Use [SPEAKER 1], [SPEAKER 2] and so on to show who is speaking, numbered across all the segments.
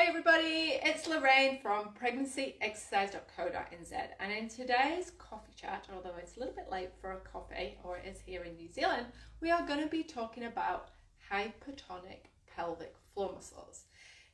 [SPEAKER 1] Hi everybody, it's Lorraine from pregnancyexercise.co.nz, and in today's coffee chat, although it's a little bit late for a coffee, or it is here in New Zealand, we are going to be talking about hypertonic pelvic floor muscles.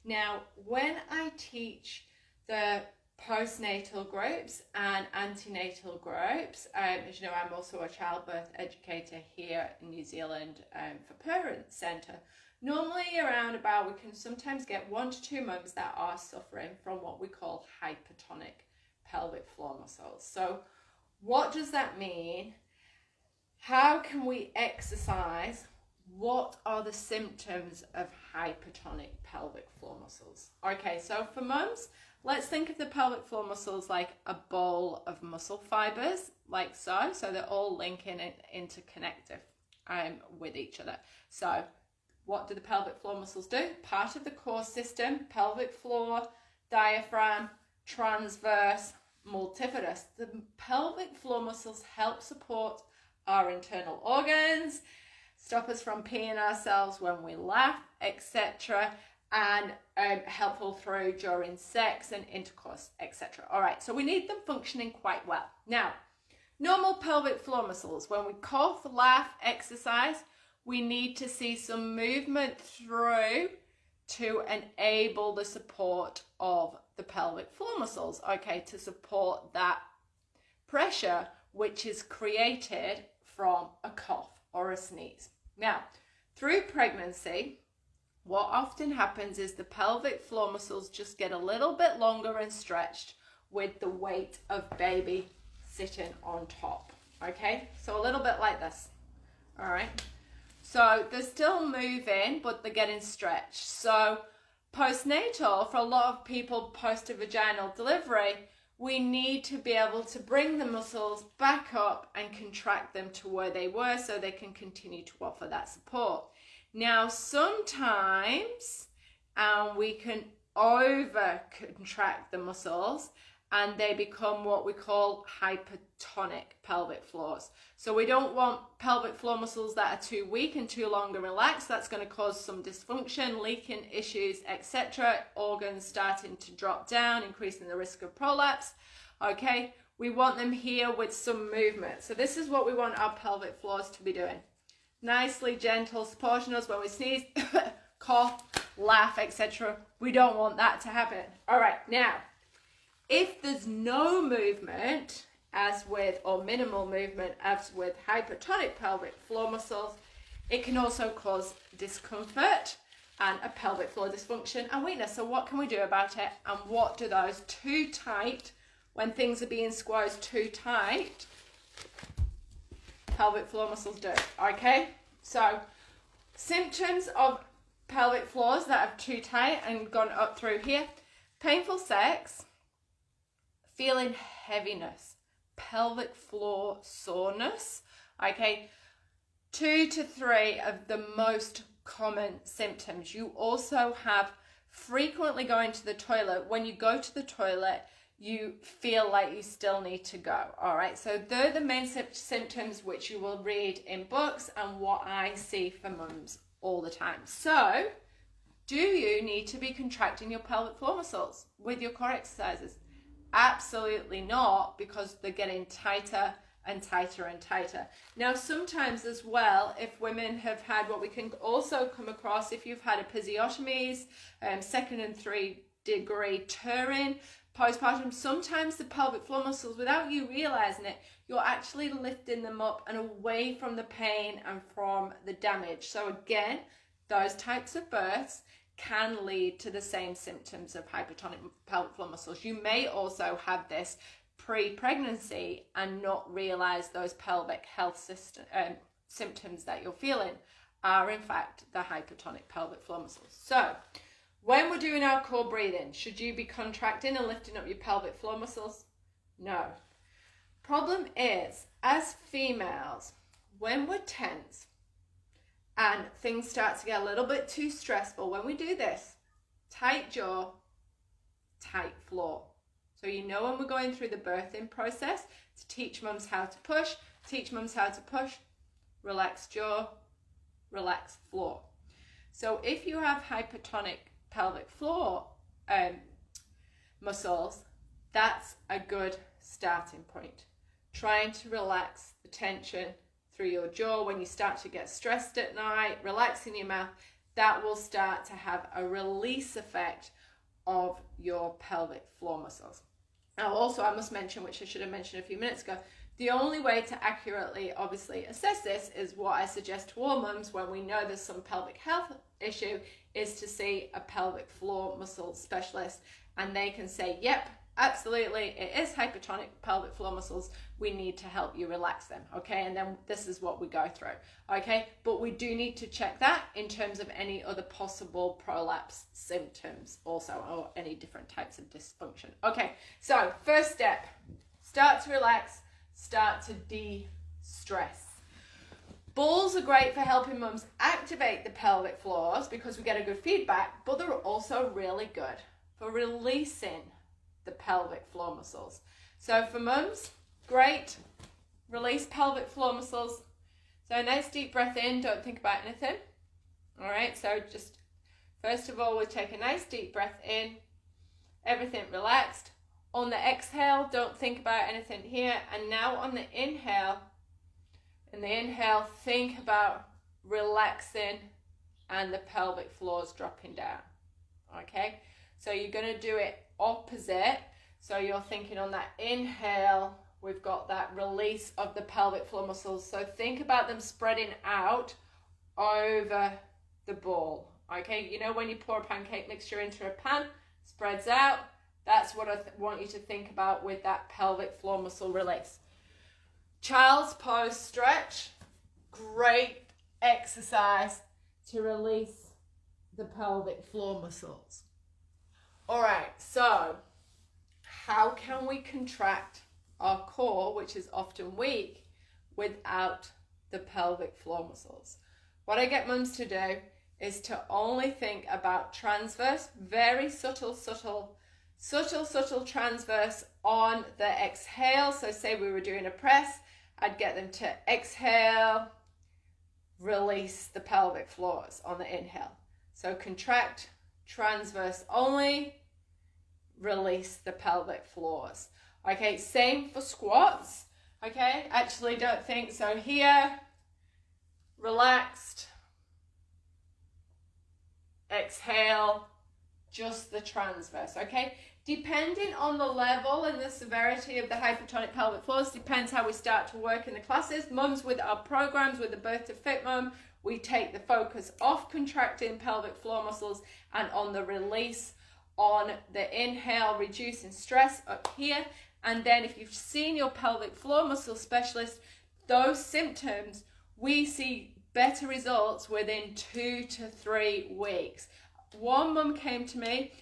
[SPEAKER 1] Now, when I teach the postnatal groups and antenatal groups, as you know, I'm also a childbirth educator here in New Zealand for Parent Centre. Normally around about, we can sometimes get 1 to 2 mums that are suffering from what we call hypertonic pelvic floor muscles. So what does that mean? How can we exercise? What are the symptoms of hypertonic pelvic floor muscles? Okay, so for mums, let's think of the pelvic floor muscles like a ball of muscle fibers, like so. So they're all linking and interconnected with each other. So what do the pelvic floor muscles do? Part of the core system, pelvic floor, diaphragm, transverse, multifidus. The pelvic floor muscles help support our internal organs, stop us from peeing ourselves when we laugh, etc., and helpful through during sex and intercourse, etc. All right, so we need them functioning quite well. Now, normal pelvic floor muscles, when we cough, laugh, exercise, we need to see some movement through to enable the support of the pelvic floor muscles, okay, to support that pressure which is created from a cough or a sneeze. Now, through pregnancy, what often happens is the pelvic floor muscles just get a little bit longer and stretched with the weight of baby sitting on top, okay? So a little bit like this, all right? So they're still moving, but they're getting stretched. So postnatal, for a lot of people post a vaginal delivery, we need to be able to bring the muscles back up and contract them to where they were so they can continue to offer that support. Now, sometimes we can over contract the muscles and they become what we call hypertonic pelvic floors. So we don't want pelvic floor muscles that are too weak and too long and relaxed. That's going to cause some dysfunction, leaking issues, etc. Organs starting to drop down, increasing the risk of prolapse. Okay, we want them here with some movement. So this is what we want our pelvic floors to be doing. Nicely gentle, supporting us when we sneeze, cough, laugh, etc. We don't want that to happen. All right, now, if there's no movement, or minimal movement, as with hypertonic pelvic floor muscles, it can also cause discomfort and a pelvic floor dysfunction and weakness. So what can we do about it? And what do those too tight, when things are being squeezed too tight, pelvic floor muscles do? Okay, so symptoms of pelvic floors that are too tight and gone up through here: painful sex, feeling heaviness, pelvic floor soreness, okay? 2 to 3 of the most common symptoms. You also have frequently going to the toilet. When you go to the toilet, you feel like you still need to go, all right? So they're the main symptoms which you will read in books and what I see for mums all the time. So do you need to be contracting your pelvic floor muscles with your core exercises? Absolutely not, because they're getting tighter and tighter and tighter. Now, sometimes as well, if women have had what we can also come across, if you've had episiotomies, 2nd and 3rd degree tearing, postpartum, sometimes the pelvic floor muscles, without you realizing it, you're actually lifting them up and away from the pain and from the damage. So again, those types of births can lead to the same symptoms of hypertonic pelvic floor muscles. You may also have this pre-pregnancy and not realize those pelvic health symptoms that you're feeling are in fact the hypertonic pelvic floor muscles. So when we're doing our core breathing, should you be contracting and lifting up your pelvic floor muscles? No. Problem is, as females, when we're tense and things start to get a little bit too stressful, when we do this, tight jaw, tight floor. So you know when we're going through the birthing process to teach mums how to push, relax jaw, relax floor. So if you have hypertonic pelvic floor muscles, that's a good starting point. Trying to relax the tension through your jaw when you start to get stressed at night, relaxing your mouth, that will start to have a release effect of your pelvic floor muscles. Now also I must mention, which I should have mentioned a few minutes ago, the only way to accurately obviously assess this is what I suggest to all mums when we know there's some pelvic health issue, is to see a pelvic floor muscle specialist, and they can say, yep, absolutely, it is hypertonic pelvic floor muscles. We need to help you relax them, okay? And then this is what we go through, okay? But we do need to check that in terms of any other possible prolapse symptoms also, or any different types of dysfunction. Okay, so first step, start to relax, start to de-stress. Balls are great for helping mums activate the pelvic floors because we get a good feedback, but they're also really good for releasing the pelvic floor muscles. So for mums, great, release pelvic floor muscles. So a nice deep breath in, don't think about anything. All right, so just first of all, we'll take a nice deep breath in, everything relaxed. On the exhale, don't think about anything here. And now on the inhale, think about relaxing and the pelvic floors dropping down. Okay, so you're going to do it opposite. So you're thinking on that inhale, we've got that release of the pelvic floor muscles. So think about them spreading out over the ball. Okay, you know when you pour a pancake mixture into a pan, spreads out. That's what I want you to think about with that pelvic floor muscle release. Child's pose stretch, great exercise to release the pelvic floor muscles. All right, so how can we contract our core, which is often weak, without the pelvic floor muscles? What I get mums to do is to only think about transverse, very subtle transverse on the exhale. So say we were doing a press, I'd get them to exhale, release the pelvic floors on the inhale. So contract, transverse only, release the pelvic floors. Okay, same for squats. Okay, actually don't think so here, relaxed, exhale, just the transverse. Okay, depending on the level and the severity of the hypertonic pelvic floors, depends how we start to work in the classes. Mums with our programs, with the Birth to Fit Mum, we take the focus off contracting pelvic floor muscles and on the release on the inhale, reducing stress up here. And then if you've seen your pelvic floor muscle specialist, those symptoms, we see better results within 2 to 3 weeks. One mum came to me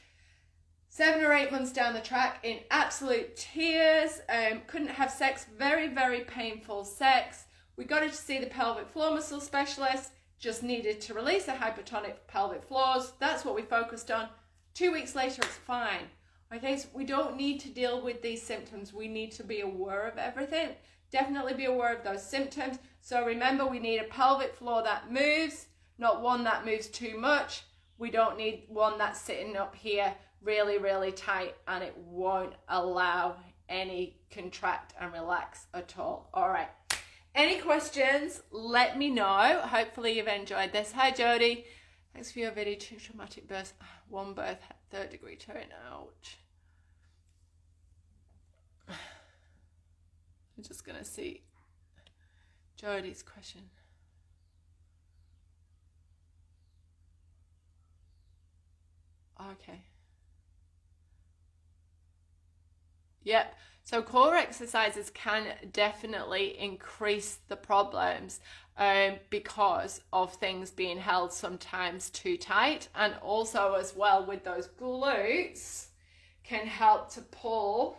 [SPEAKER 1] 7 or 8 months down the track in absolute tears, couldn't have sex, very, very painful sex. We got her to see the pelvic floor muscle specialist, just needed to release the hypertonic pelvic floors. That's what we focused on. 2 weeks later, it's fine. Okay, so we don't need to deal with these symptoms. We need to be aware of everything. Definitely be aware of those symptoms. So remember, we need a pelvic floor that moves, not one that moves too much. We don't need one that's sitting up here really, really tight and it won't allow any contract and relax at all. All right. Any questions? Let me know. Hopefully you've enjoyed this. Hi, Jody. Thanks for your video. 2 traumatic births. 1 birth, 3rd degree turn. Ouch. I'm just going to see Jody's question. Okay. Yep. So core exercises can definitely increase the problems because of things being held sometimes too tight, and also as well with those glutes can help to pull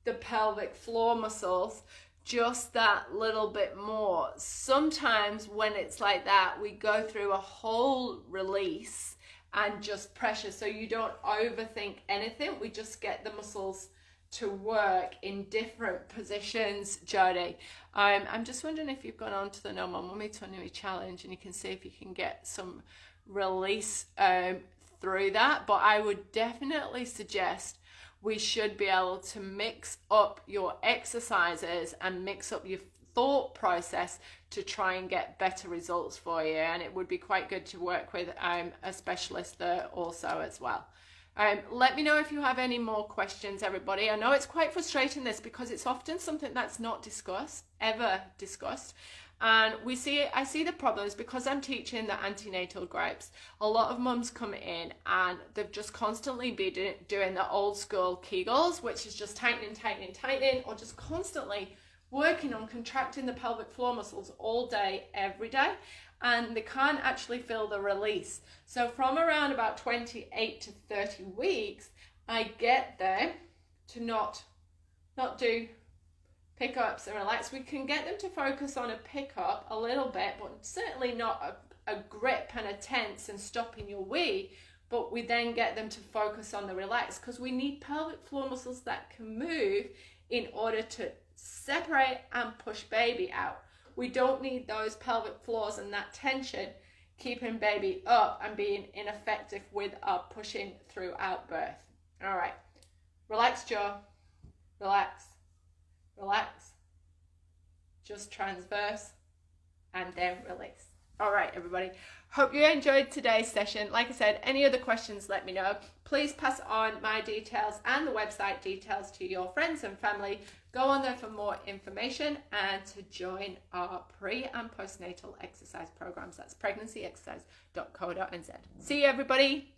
[SPEAKER 1] the pelvic floor muscles just that little bit more. Sometimes when it's like that, we go through a whole release and just pressure, so you don't overthink anything. We just get the muscles to work in different positions. Jody, I'm just wondering if you've gone on to the No More Mummy 20 challenge and you can see if you can get some release through that, but I would definitely suggest we should be able to mix up your exercises and mix up your thought process to try and get better results for you. And it would be quite good to work with a specialist there also as well. Let me know if you have any more questions, everybody. I know it's quite frustrating this because it's often something that's not ever discussed. And I see the problems because I'm teaching the antenatal groups. A lot of mums come in and they've just constantly been doing the old school Kegels, which is just tightening, or just constantly working on contracting the pelvic floor muscles all day, every day. And they can't actually feel the release. So from around about 28 to 30 weeks, I get them to not do pickups and relax. We can get them to focus on a pickup a little bit, but certainly not a grip and a tense and stopping your wee. But we then get them to focus on the relax, because we need pelvic floor muscles that can move in order to separate and push baby out. We don't need those pelvic floors and that tension keeping baby up and being ineffective with our pushing throughout birth. All right, relax jaw, relax, relax, just transverse and then release. All right, everybody. Hope you enjoyed today's session. Like I said, any other questions, let me know. Please pass on my details and the website details to your friends and family. Go on there for more information and to join our pre and postnatal exercise programs. That's pregnancyexercise.co.nz. See you, everybody.